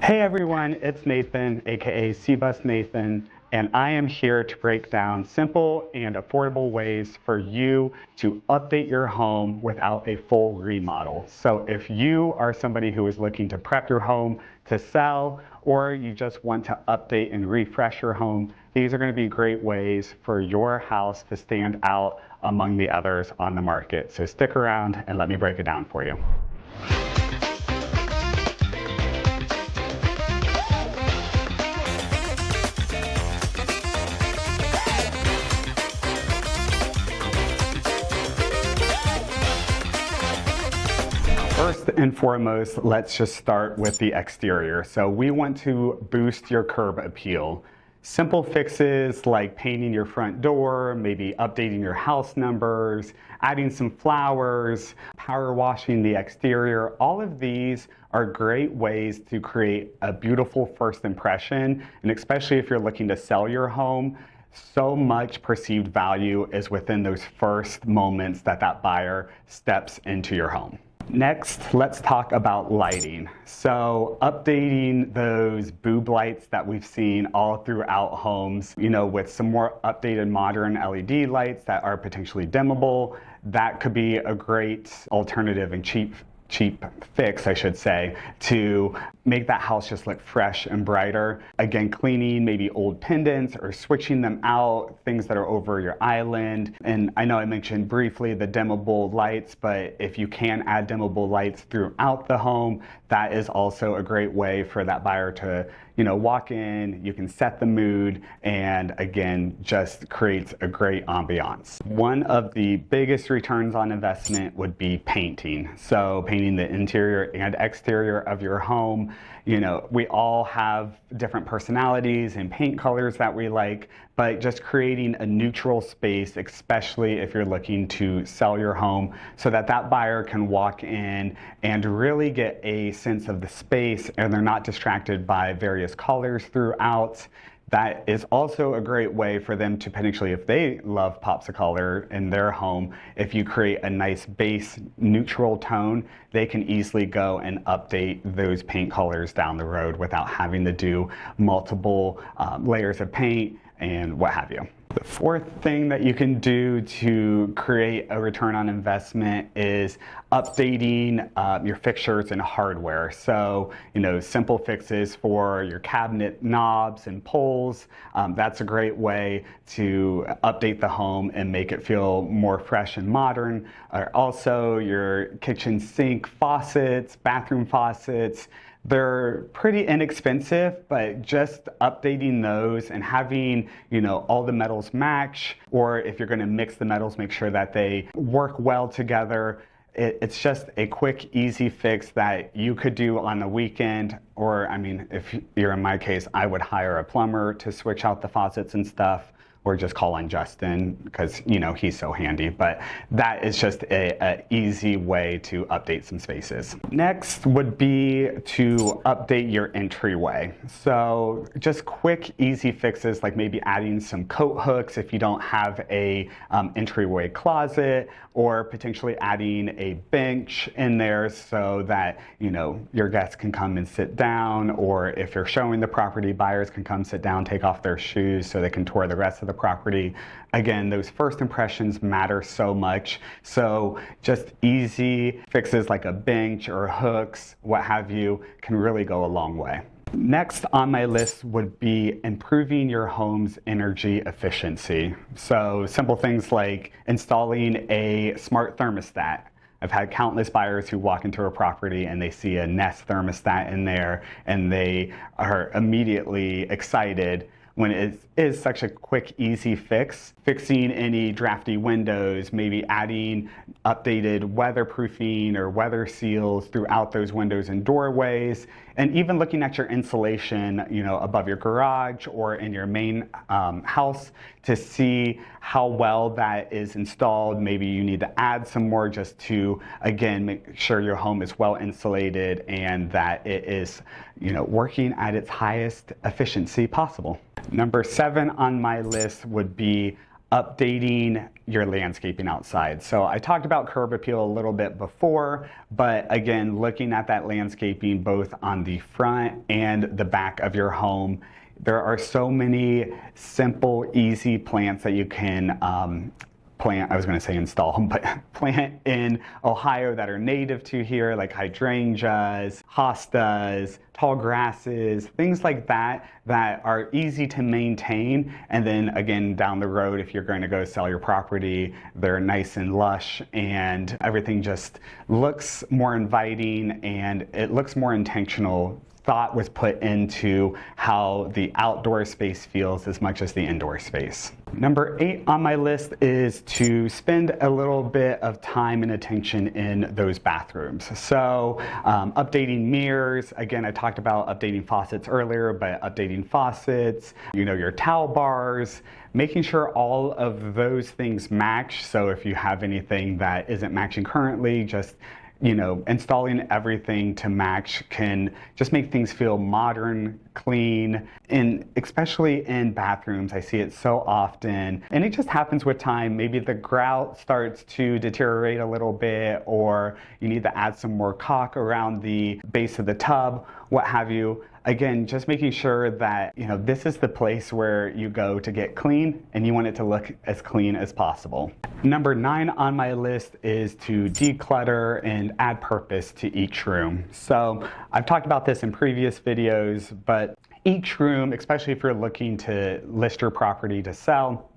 Hey everyone, it's Nathan, aka C-Bus Nathan, and I am here to break down simple and affordable ways for you to update your home without a full remodel. So if you are somebody who is looking to prep your home to sell, or you just want to update and refresh your home, these are going to be great ways for your house to stand out among the others on the market. So stick around and let me break it down for you. First and foremost, let's just start with the exterior. So we want to boost your curb appeal. Simple fixes like painting your front door, maybe updating your house numbers, adding some flowers, power washing the exterior. All of these are great ways to create a beautiful first impression, and especially if you're looking to sell your home, so much perceived value is within those first moments that buyer steps into your home. Next, let's talk about lighting. So updating those boob lights that we've seen all throughout homes, with some more updated modern LED lights that are potentially dimmable, that could be a great alternative and cheap fix, I should say, to make that house just look fresh and brighter. Again, cleaning maybe old pendants or switching them out, things that are over your island. And I know I mentioned briefly the dimmable lights, but if you can add dimmable lights throughout the home, that is also a great way for that buyer to, walk in, you can set the mood, and again, just creates a great ambiance. One of the biggest returns on investment would be painting. So painting the interior and exterior of your home. We all have different personalities and paint colors that we like, but just creating a neutral space, especially if you're looking to sell your home, so that buyer can walk in and really get a sense of the space and they're not distracted by various colors throughout. That is also a great way for them to potentially, if they love pops of color in their home, if you create a nice base neutral tone, they can easily go and update those paint colors down the road without having to do multiple layers of paint and what have you. The fourth thing that you can do to create a return on investment is updating your fixtures and hardware. So, simple fixes for your cabinet knobs and pulls. That's a great way to update the home and make it feel more fresh and modern. Also, your kitchen sink faucets, bathroom faucets. They're pretty inexpensive, but just updating those and having, all the metals match, or if you're going to mix the metals, make sure that they work well together. It's just a quick, easy fix that you could do on the weekend, or, if you're in my case, I would hire a plumber to switch out the faucets and stuff, or just call on Justin because, he's so handy. But that is just an easy way to update some spaces. Next would be to update your entryway. So just quick, easy fixes like maybe adding some coat hooks if you don't have a entryway closet, or potentially adding a bench in there so that, your guests can come and sit down, or if you're showing the property, buyers can come sit down, take off their shoes so they can tour the rest of the property. Again, those first impressions matter so much. So just easy fixes like a bench or hooks, what have you, can really go a long way. Next on my list would be improving your home's energy efficiency. So simple things like installing a smart thermostat. I've had countless buyers who walk into a property and they see a Nest thermostat in there and they are immediately excited when it is such a quick, easy fix. Fixing any drafty windows, maybe adding updated weatherproofing or weather seals throughout those windows and doorways, and even looking at your insulation, above your garage or in your main house to see how well that is installed. Maybe you need to add some more just to, again, make sure your home is well insulated and that it is, working at its highest efficiency possible. Number 7 on my list would be updating your landscaping outside. So I talked about curb appeal a little bit before, but again, looking at that landscaping both on the front and the back of your home, there are so many simple, easy plants that you can plant, I was going to say install them, but plant in Ohio that are native to here, like hydrangeas, hostas, tall grasses, things like that, that are easy to maintain. And then again, down the road, if you're going to go sell your property, they're nice and lush and everything just looks more inviting and it looks more intentional. Thought was put into how the outdoor space feels as much as the indoor space. Number 8 on my list is to spend a little bit of time and attention in those bathrooms. So updating mirrors, again, I talked about updating faucets earlier, but updating faucets, your towel bars, making sure all of those things match. So if you have anything that isn't matching currently, just installing everything to match can just make things feel modern, clean, and especially in bathrooms, I see it so often. And it just happens with time. Maybe the grout starts to deteriorate a little bit, or you need to add some more caulk around the base of the tub, what have you. Again, just making sure that this is the place where you go to get clean and you want it to look as clean as possible. Number 9 on my list is to declutter and add purpose to each room. So I've talked about this in previous videos, but each room, especially if you're looking to list your property to sell,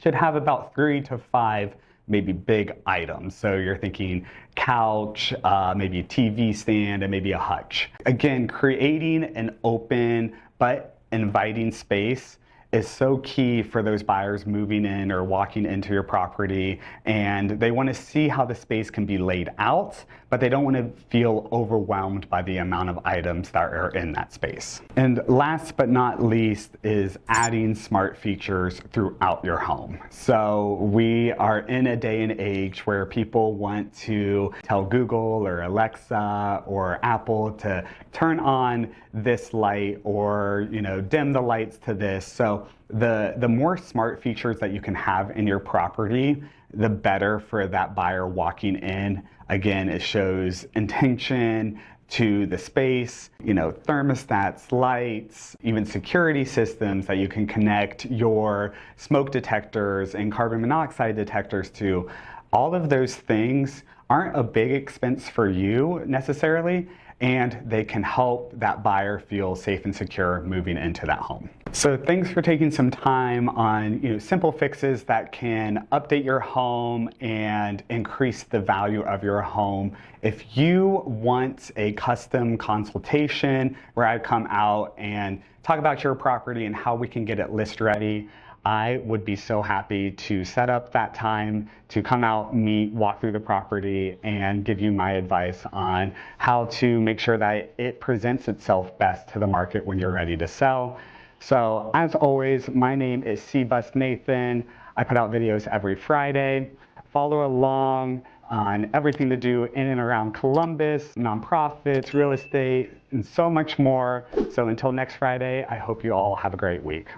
should have about 3 to 5 maybe big items. So you're thinking couch, maybe a TV stand, and maybe a hutch. Again, creating an open but inviting space is so key for those buyers moving in or walking into your property, and they want to see how the space can be laid out, but they don't want to feel overwhelmed by the amount of items that are in that space. And last but not least is adding smart features throughout your home. So we are in a day and age where people want to tell Google or Alexa or Apple to turn on this light or dim the lights to this. So the more smart features that you can have in your property, the better for that buyer walking in. Again, it shows intention to the space, thermostats, lights, even security systems that you can connect your smoke detectors and carbon monoxide detectors to. All of those things aren't a big expense for you necessarily, and they can help that buyer feel safe and secure moving into that home. So thanks for taking some time on simple fixes that can update your home and increase the value of your home. If you want a custom consultation where I come out and talk about your property and how we can get it list ready, I would be so happy to set up that time to come out, meet, walk through the property, and give you my advice on how to make sure that it presents itself best to the market when you're ready to sell. So as always, my name is C-Bus Nathan. I put out videos every Friday. Follow along on everything to do in and around Columbus, nonprofits, real estate, and so much more. So until next Friday, I hope you all have a great week.